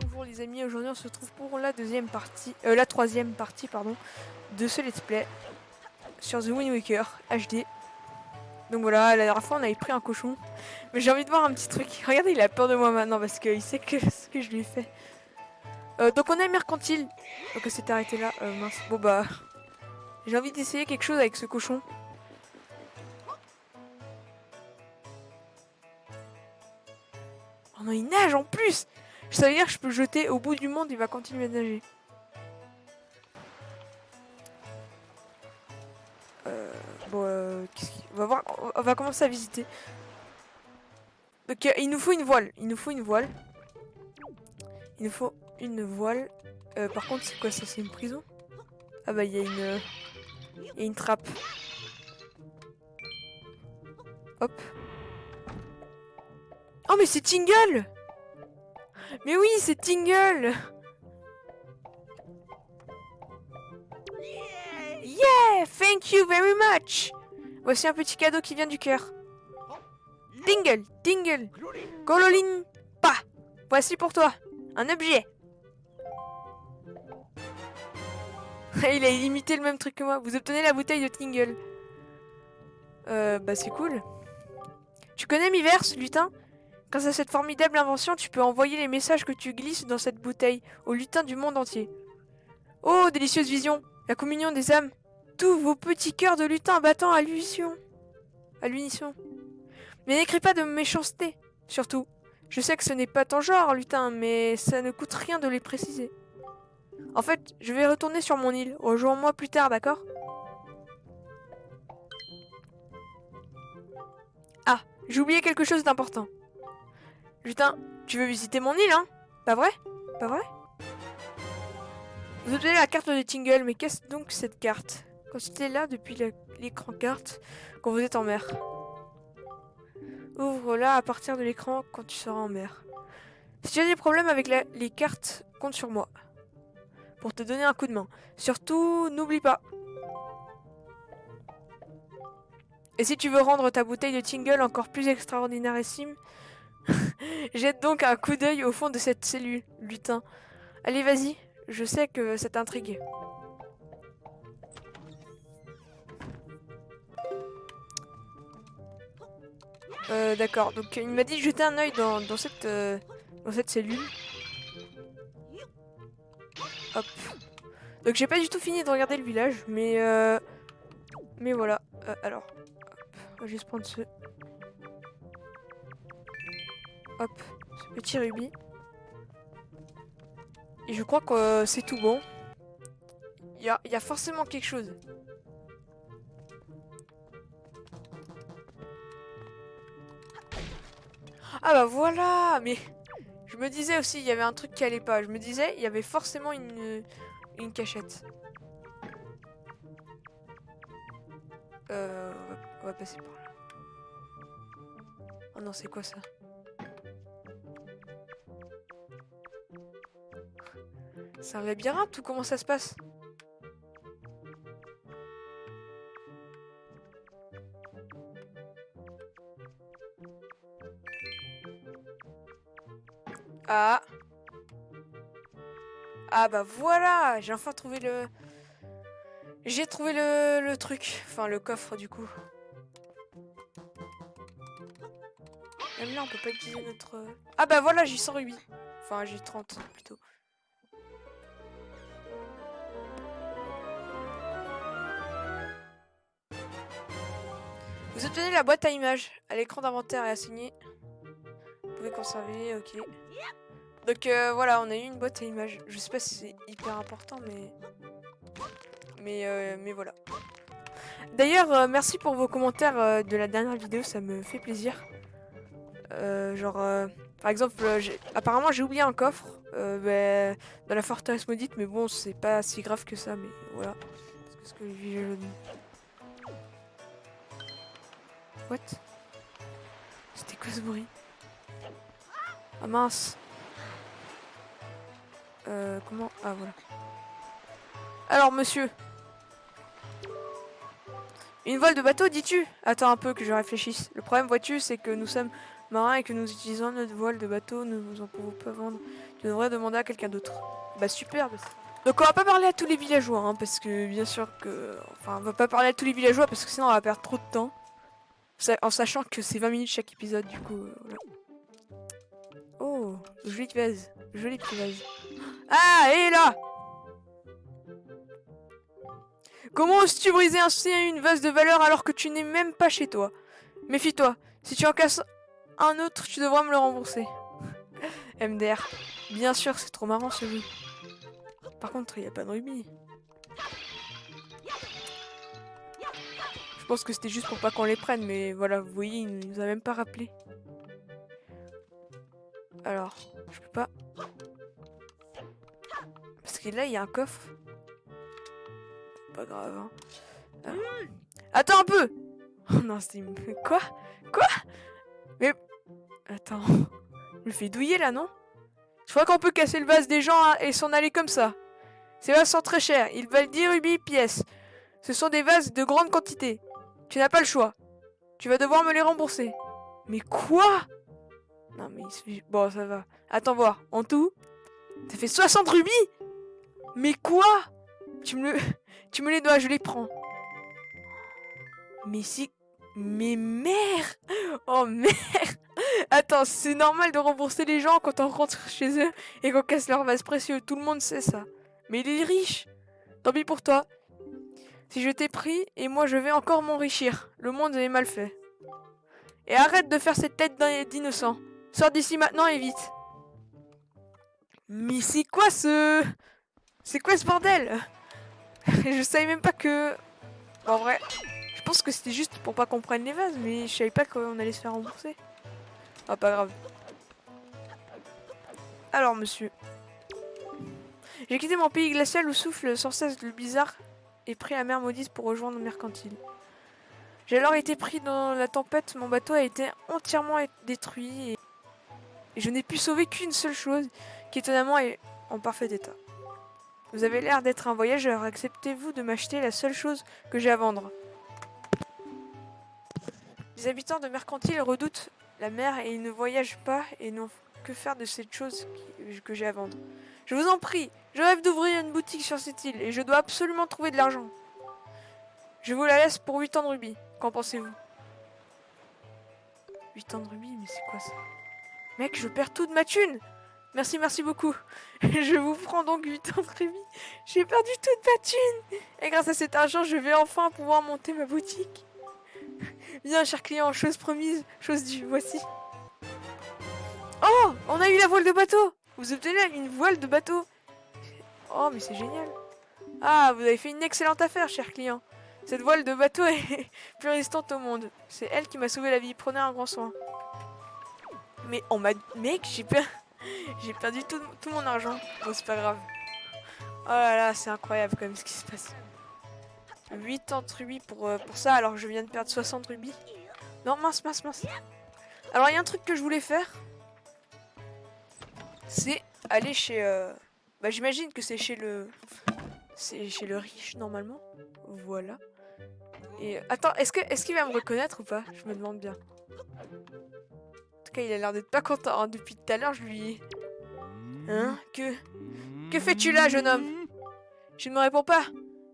Bonjour les amis, aujourd'hui on se retrouve pour la troisième partie pardon, de ce let's play sur The Wind Waker HD. Donc voilà, la dernière fois on avait pris un cochon, mais j'ai envie de voir un petit truc. Regardez, il a peur de moi maintenant parce qu'il sait ce que je lui ai fait. Donc on est mercantile, donc on s'est arrêté là. Mince, bon bah j'ai envie d'essayer quelque chose avec ce cochon. Oh non, il nage en plus. Ça veut dire que je peux le jeter au bout du monde, il va continuer à nager. Bon, on va voir, on va commencer à visiter. Donc il nous faut une voile, il nous faut une voile. Il nous faut une voile. Par contre, c'est quoi ça? C'est une prison? Ah bah il y a une trappe. Hop. Oh mais c'est Tingle! Mais oui, c'est Tingle! Yeah! Thank you very much! Voici un petit cadeau qui vient du cœur. Tingle! Tingle! Gololin! Pa! Voici pour toi! Un objet! Il a imité le même truc que moi. Vous obtenez la bouteille de Tingle. Bah c'est cool. Tu connais Miiverse, lutin? Grâce à cette formidable invention, tu peux envoyer les messages que tu glisses dans cette bouteille aux lutins du monde entier. Oh, délicieuse vision! La communion des âmes! Tous vos petits cœurs de lutins battant à l'unisson. Mais n'écris pas de méchanceté, surtout. Je sais que ce n'est pas ton genre, lutin, mais ça ne coûte rien de les préciser. En fait, je vais retourner sur mon île. Rejoins-moi plus tard, d'accord? Ah, j'ai oublié quelque chose d'important. Lutin, tu veux visiter mon île, hein? Pas vrai? Pas vrai? Vous obtenez la carte de Tingle, mais qu'est-ce donc cette carte? Consultez-la depuis l'écran carte quand vous êtes en mer. Ouvre-la à partir de l'écran quand tu seras en mer. Si tu as des problèmes avec les cartes, compte sur moi pour te donner un coup de main. Surtout, n'oublie pas. Et si tu veux rendre ta bouteille de Tingle encore plus extraordinairissime, jette donc un coup d'œil au fond de cette cellule, lutin. Allez, vas-y, je sais que ça t'intrigue. D'accord, donc il m'a dit de jeter un œil dans cette cellule. Hop. Donc j'ai pas du tout fini de regarder le village, mais voilà. Alors, hop, on va juste prendre ce petit rubis. Et je crois que c'est tout bon. Il y a forcément quelque chose. Ah bah voilà, mais je me disais aussi, il y avait un truc qui allait pas. Je me disais, il y avait forcément une cachette. On va passer par là. Oh non, c'est quoi ça? C'est un labyrinthe ou comment ça se passe? Ah. Ah bah voilà, j'ai enfin trouvé le... J'ai trouvé le truc. Enfin, le coffre du coup. Même là, on peut pas utiliser notre... Ah bah voilà, j'ai 100 rubis. Enfin, j'ai 30 plutôt. Vous obtenez la boîte à images. À l'écran d'inventaire et assigné. Vous pouvez conserver, ok. Donc voilà, on a eu une boîte à images. Je sais pas si c'est hyper important, mais voilà. D'ailleurs, merci pour vos commentaires de la dernière vidéo, ça me fait plaisir. Par exemple, apparemment j'ai oublié un coffre dans la forteresse maudite, mais bon, c'est pas si grave que ça, mais voilà. Parce que les villageois disent. What? C'était quoi ce bruit? Ah mince. Comment? Ah voilà. Alors monsieur, Une voile de bateau, dis-tu? Attends un peu que je réfléchisse. Le problème, vois-tu, c'est que nous sommes marins et que nous utilisons notre voile de bateau. Nous en pouvons pas vendre. Tu devrais demander à quelqu'un d'autre. Bah superbe. Donc on va pas parler à tous les villageois, hein, parce que bien sûr que... Enfin, on va pas parler à tous les villageois parce que sinon on va perdre trop de temps. En sachant que c'est 20 minutes chaque épisode, du coup... voilà. Oh, joli vase. Joli petit vase. Ah, et là! Comment oses-tu briser ainsi une vase de valeur alors que tu n'es même pas chez toi? Méfie-toi, si tu en casses un autre, tu devras me le rembourser. MDR. Bien sûr, c'est trop marrant ce jeu. Par contre, il n'y a pas de rubis. Je pense que c'était juste pour pas qu'on les prenne, mais voilà, vous voyez, il nous a même pas rappelé. Alors, je peux pas... Parce que là, il y a un coffre. Pas grave, hein. Attends un peu. Oh non, c'était... Quoi? Quoi? Mais... Attends... Je me fais douiller là, non? Je crois qu'on peut casser le vase des gens hein, et s'en aller comme ça. Ces vases sont très chers, ils valent 10 rubis pièce. Ce sont des vases de grande quantité. Tu n'as pas le choix. Tu vas devoir me les rembourser. Mais quoi? Non mais il se fait... Bon, ça va. Attends voir. En tout, ça fait 60 rubis? Mais quoi? Tu me les dois, je les prends. Mais si... Mais merde! Oh merde! Attends, c'est normal de rembourser les gens quand on rentre chez eux et qu'on casse leurs vases précieux. Tout le monde sait ça. Mais il est riche. Tant pis pour toi. Si je t'ai pris, et moi je vais encore m'enrichir. Le monde est mal fait. Et arrête de faire cette tête d'innocent. Sors d'ici maintenant et vite. Mais c'est quoi ce... C'est quoi ce bordel? Je savais même pas que... En vrai, je pense que c'était juste pour pas qu'on prenne les vases, mais je savais pas qu'on allait se faire rembourser. Ah, pas grave. Alors, monsieur. J'ai quitté mon pays glacial où souffle sans cesse le blizzard et pris la mer maudite pour rejoindre le mercantile. J'ai alors été pris dans la tempête, mon bateau a été entièrement détruit et je n'ai pu sauver qu'une seule chose qui étonnamment est en parfait état. Vous avez l'air d'être un voyageur, acceptez-vous de m'acheter la seule chose que j'ai à vendre? Les habitants de Mercantile redoutent la mer et ils ne voyagent pas et n'ont que faire de cette chose que j'ai à vendre. Je vous en prie, je rêve d'ouvrir une boutique sur cette île et je dois absolument trouver de l'argent. Je vous la laisse pour 8 ans de rubis. Qu'en pensez-vous? 8 ans de rubis, mais c'est quoi ça? Mec, je perds toute ma thune. Merci, merci beaucoup. Je vous prends donc 8 ans de rubis. J'ai perdu toute ma thune. Et grâce à cet argent, je vais enfin pouvoir monter ma boutique. Bien, cher client, chose promise, chose due, voici. Oh, on a eu la voile de bateau. Vous obtenez une voile de bateau. Oh, mais c'est génial. Ah, vous avez fait une excellente affaire, cher client. Cette voile de bateau est plus résistante au monde. C'est elle qui m'a sauvé la vie. Prenez un grand soin. Mais on m'a... Mec, j'ai perdu tout mon argent. Bon, c'est pas grave. Oh là là, c'est incroyable quand même ce qui se passe. 80 rubis pour ça, alors je viens de perdre 60 rubis. Non, mince. Alors, il y a un truc que je voulais faire. C'est aller chez... Bah, j'imagine que c'est chez le... C'est chez le riche, normalement. Voilà. Et... Attends, est-ce qu'il va me reconnaître ou pas? Je me demande bien. En tout cas, il a l'air d'être pas content. Hein. Depuis tout à l'heure, je lui... Hein? Que fais-tu là, jeune homme? Je ne me réponds pas.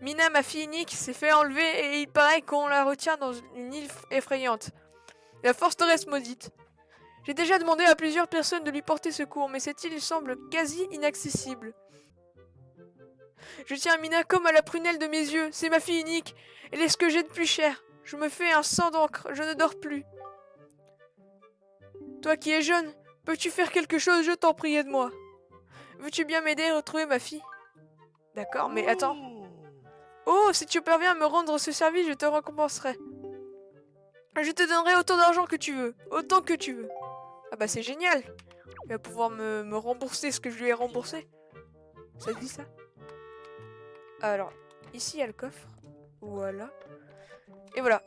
Mina, ma fille unique, s'est fait enlever et il paraît qu'on la retient dans une île effrayante. La forteresse maudite. J'ai déjà demandé à plusieurs personnes de lui porter secours, mais cette île semble quasi inaccessible. Je tiens Mina comme à la prunelle de mes yeux. C'est ma fille unique. Elle est ce que j'ai de plus cher. Je me fais un sang d'encre. Je ne dors plus. Toi qui es jeune, peux-tu faire quelque chose? Je t'en prie, aide-moi. Veux-tu bien m'aider à retrouver ma fille? D'accord, mais attends. Oh, si tu parviens à me rendre ce service, je te récompenserai. Je te donnerai autant d'argent que tu veux. Autant que tu veux. Ah bah c'est génial. Il va pouvoir me rembourser ce que je lui ai remboursé. Ça dit ça? Alors, ici il y a le coffre. Voilà. Et voilà.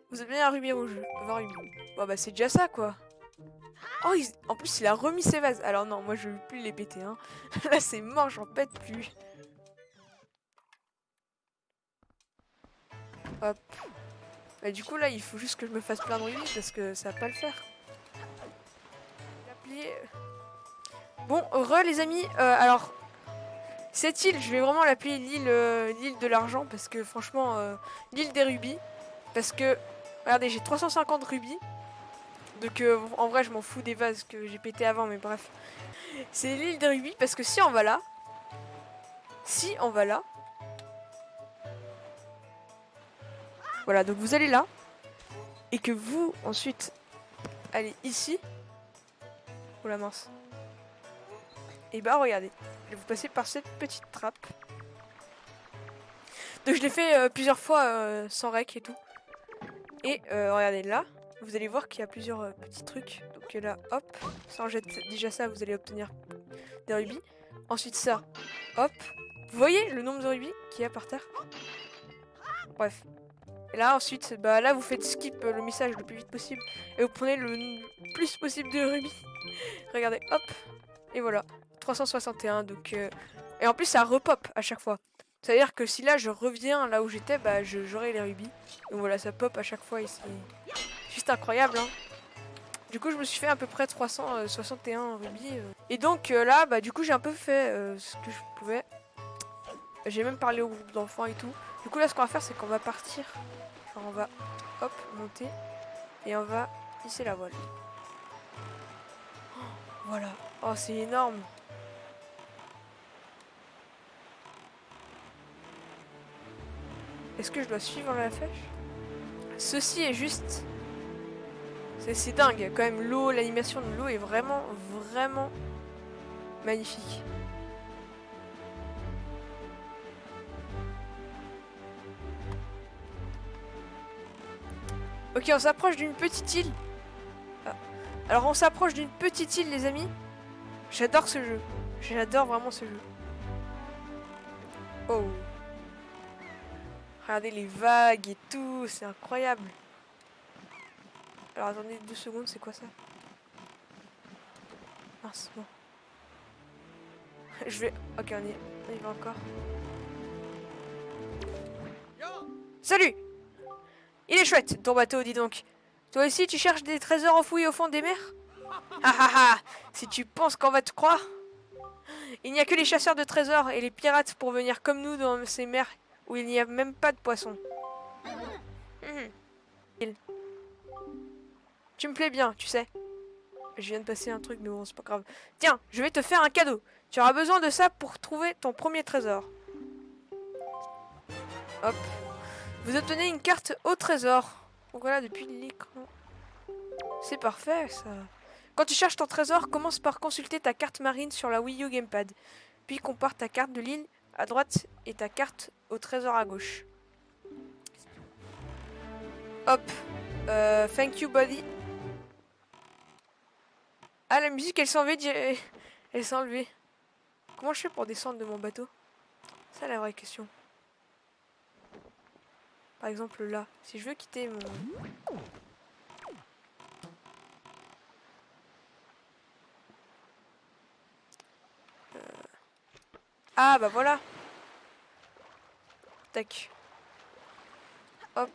Vous avez bien un rubis rouge. 20 rubis. Bon bah c'est déjà ça quoi. Oh, en plus il a remis ses vases. Alors non, moi je veux plus les péter. Hein. Là c'est mort, j'en pète plus. Hop. Et du coup là il faut juste que je me fasse plein de rubis parce que ça va pas le faire. Bon, les amis, alors cette île je vais vraiment l'appeler l'île de l'argent parce que franchement l'île des rubis. Parce que regardez j'ai 350 rubis. Donc en vrai je m'en fous des vases que j'ai pété avant mais bref. C'est l'île des rubis parce que si on va là. Voilà donc vous allez là. Et que vous ensuite allez ici. Oh la mince. Et bah regardez. Je vais vous passer par cette petite trappe. Donc je l'ai fait plusieurs fois sans rec et tout. Et regardez là. Vous allez voir qu'il y a plusieurs petits trucs. Donc là hop. Ça en jette déjà ça vous allez obtenir des rubis. Ensuite ça. Hop. Vous voyez le nombre de rubis qu'il y a par terre? Bref. Et là ensuite, bah là vous faites skip le message le plus vite possible. Et vous prenez le plus possible de rubis. Regardez, hop. Et voilà. 361 donc... Et en plus ça repop à chaque fois. C'est à dire que si là je reviens là où j'étais, bah j'aurai les rubis. Donc voilà, ça pop à chaque fois ici. Juste incroyable hein. Du coup je me suis fait à peu près 361 rubis. Et donc là, bah du coup j'ai un peu fait ce que je pouvais. J'ai même parlé au groupe d'enfants et tout. Du coup là ce qu'on va faire c'est qu'on va partir. Alors on va hop monter. Et on va hisser la voile. Oh, voilà. Oh c'est énorme. Est-ce que je dois suivre la flèche? Ceci est juste... C'est dingue. Quand même l'eau, l'animation de l'eau est vraiment, vraiment magnifique. Ok, on s'approche d'une petite île. Ah. Alors on s'approche d'une petite île les amis. J'adore ce jeu. J'adore vraiment ce jeu. Oh. Regardez les vagues et tout, c'est incroyable. Alors attendez 2 secondes, c'est quoi ça? Mince, bon. Je vais... Ok, on y va encore. Salut! Il est chouette, ton bateau, dis donc. Toi aussi, tu cherches des trésors enfouis au fond des mers? Ah ah ah! Si tu penses qu'on va te croire. Il n'y a que les chasseurs de trésors et les pirates pour venir comme nous dans ces mers où il n'y a même pas de poissons. Tu me plais bien, tu sais. Je viens de passer un truc, mais bon, c'est pas grave. Tiens, je vais te faire un cadeau. Tu auras besoin de ça pour trouver ton premier trésor. Hop. Vous obtenez une carte au trésor. Donc voilà, depuis l'écran. C'est parfait, ça. Quand tu cherches ton trésor, commence par consulter ta carte marine sur la Wii U Gamepad. Puis compare ta carte de l'île à droite et ta carte au trésor à gauche. Hop. Thank you, buddy. Ah, la musique, elle s'est enlevée. Elle s'est enlevée. Comment je fais pour descendre de mon bateau? C'est la vraie question. Par exemple, là. Si je veux quitter mon... Ah, bah voilà. Tac. Hop.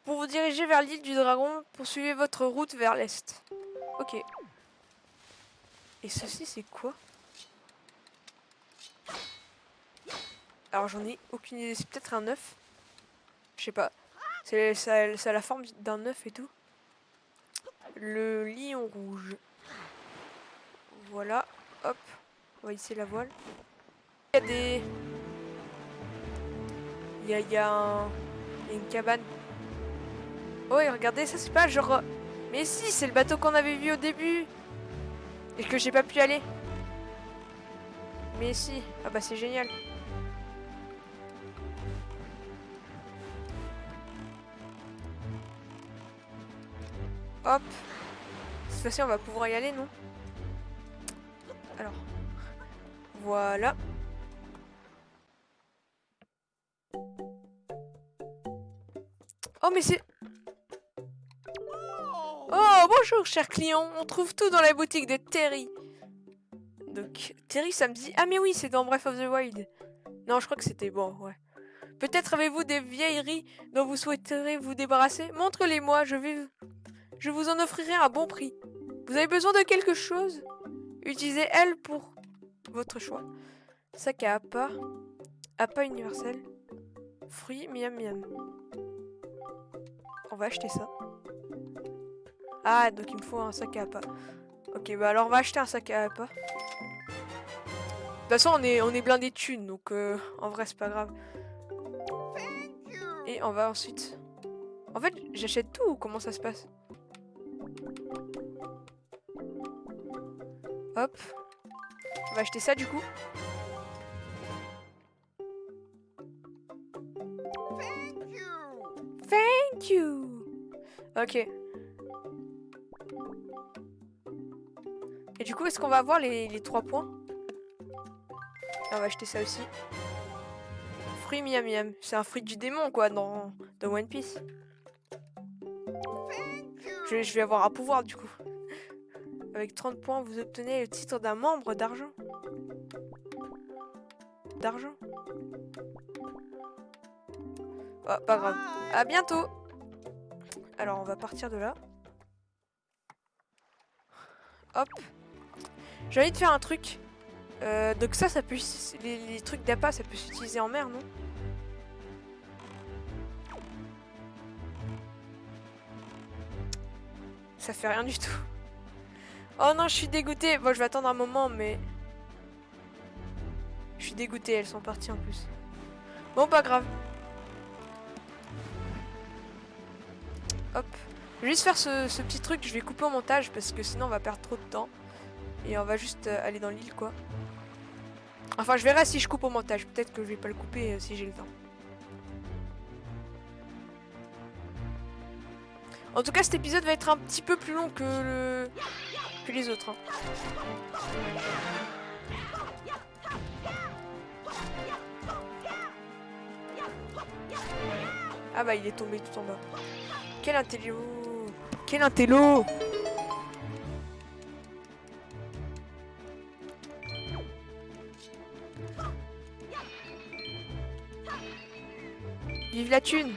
Pour vous diriger vers l'île du dragon, poursuivez votre route vers l'est. Ok. Et ceci, c'est quoi? Alors, j'en ai aucune idée. C'est peut-être un œuf. Je sais pas. Ça a la forme d'un œuf et tout. Le lion rouge. Voilà. Hop. On va hisser la voile. Il y a des... Il y a une cabane. Oh, et regardez, ça c'est pas genre... Mais si, c'est le bateau qu'on avait vu au début. Et que j'ai pas pu aller. Mais si. Ah bah c'est génial. Hop. Cette fois-ci, on va pouvoir y aller, non? Alors. Voilà. Oh, mais c'est... Oh, bonjour, cher client. On trouve tout dans la boutique de Terry. Donc, Terry, ça me dit... Ah mais oui, c'est dans Breath of the Wild. Non, je crois que c'était... Bon, ouais. Peut-être avez-vous des vieilleries dont vous souhaiterez vous débarrasser? Montre-les-moi, je vous en offrirai à bon prix. Vous avez besoin de quelque chose? Utilisez elle pour votre choix. Sac à appât universel, fruits, miam miam. On va acheter ça. Ah, donc il me faut un sac à appât. Ok, bah alors on va acheter un sac à appât. De toute façon, on est blindé de thunes, donc en vrai, c'est pas grave. Et on va ensuite... En fait, j'achète tout ou comment ça se passe? Hop. On va acheter ça du coup. Thank you. Ok. Et du coup, est-ce qu'on va avoir les 3 points? On va acheter ça aussi. Fruit miam miam. C'est un fruit du démon quoi dans One Piece. Je vais avoir un pouvoir du coup. Avec 30 points, vous obtenez le titre d'un membre d'argent. D'argent. Oh, pas grave. À bientôt. Alors, on va partir de là. Hop. J'ai envie de faire un truc. Donc ça peut... Les trucs d'appât, ça peut s'utiliser en mer, non? Ça fait rien du tout. Oh non, je suis dégoûtée. Bon, je vais attendre un moment, mais... Je suis dégoûtée, elles sont parties en plus. Bon, pas grave. Hop. Je vais juste faire ce petit truc, je vais couper au montage, parce que sinon on va perdre trop de temps. Et on va juste aller dans l'île, quoi. Enfin, je verrai si je coupe au montage. Peut-être que je vais pas le couper si j'ai le temps. En tout cas, cet épisode va être un petit peu plus long que les autres. Hein. Ah bah, il est tombé tout en bas. Quel intello! Quel intello! Vive la thune!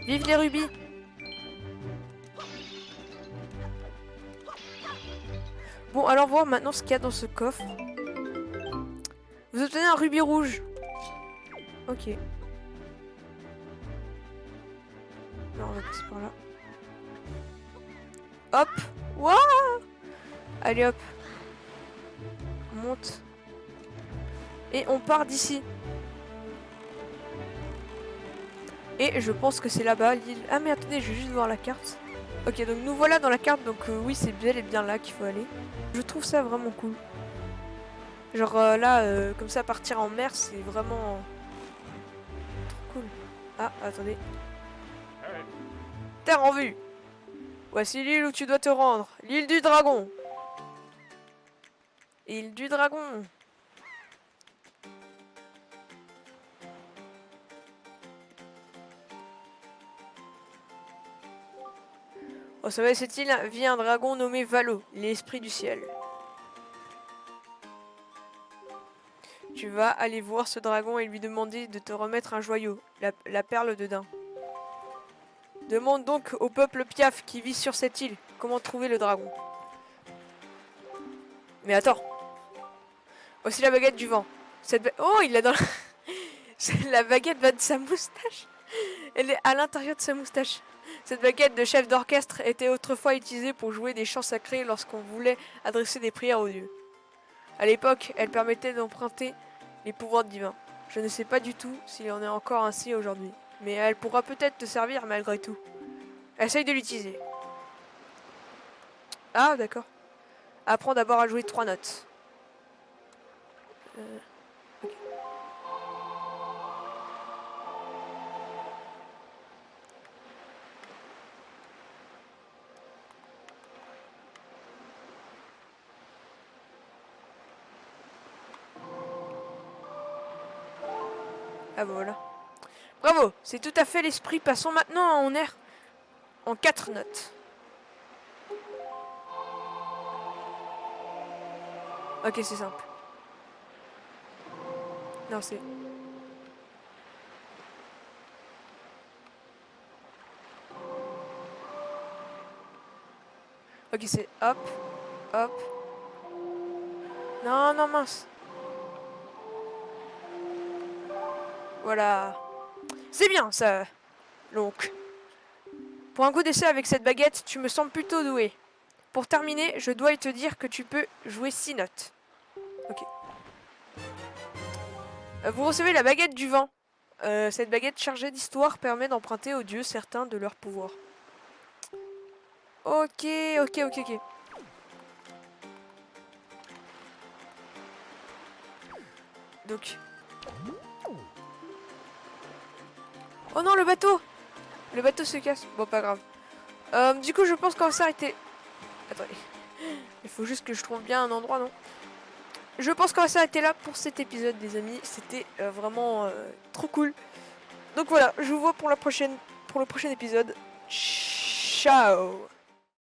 Vive les rubis! Bon, alors voir maintenant ce qu'il y a dans ce coffre. Vous obtenez un rubis rouge. Ok. Alors, on va passer par là. Hop! Waouh! Allez hop. On monte. Et on part d'ici. Et je pense que c'est là-bas l'île. Ah mais attendez, je vais juste voir la carte. Ok, donc nous voilà dans la carte, donc oui, c'est bel et bien là qu'il faut aller. Je trouve ça vraiment cool. Genre là, comme ça, partir en mer, c'est vraiment trop cool. Ah, attendez. Terre en vue. Voici l'île où tu dois te rendre. L'île du dragon. Île du dragon. Au sommet de cette île vit un dragon nommé Valo, l'esprit du ciel. Tu vas aller voir ce dragon et lui demander de te remettre un joyau, la perle de daim. Demande donc au peuple Piaf qui vit sur cette île comment trouver le dragon. Mais attends. Voici la baguette du vent. Oh, il l'a dans la baguette va de sa moustache. Elle est à l'intérieur de sa moustache. Cette baguette de chef d'orchestre était autrefois utilisée pour jouer des chants sacrés lorsqu'on voulait adresser des prières aux dieux. À l'époque, elle permettait d'emprunter les pouvoirs divins. Je ne sais pas du tout s'il en est encore ainsi aujourd'hui, mais elle pourra peut-être te servir malgré tout. Essaye de l'utiliser. Ah, d'accord. Apprends d'abord à jouer 3 notes. Okay. Ah bah voilà. Bravo, c'est tout à fait l'esprit. Passons maintenant en air en 4 notes. Ok, c'est simple. Non, c'est... Ok, c'est hop, hop. Non, non, mince. Voilà. C'est bien, ça. Donc, pour un coup d'essai avec cette baguette, tu me sembles plutôt doué. Pour terminer, je dois te dire que tu peux jouer 6 notes. Ok. Vous recevez la baguette du vent. Cette baguette chargée d'histoire permet d'emprunter aux dieux certains de leurs pouvoirs. Ok, ok, ok, ok. Donc... Oh non, le bateau! Le bateau se casse. Bon, pas grave. Du coup, je pense qu'on va s'arrêter. Attendez. Il faut juste que je trouve bien un endroit, non? Je pense qu'on va s'arrêter là pour cet épisode, les amis. C'était vraiment trop cool. Donc voilà, je vous vois pour le prochain épisode. Ciao!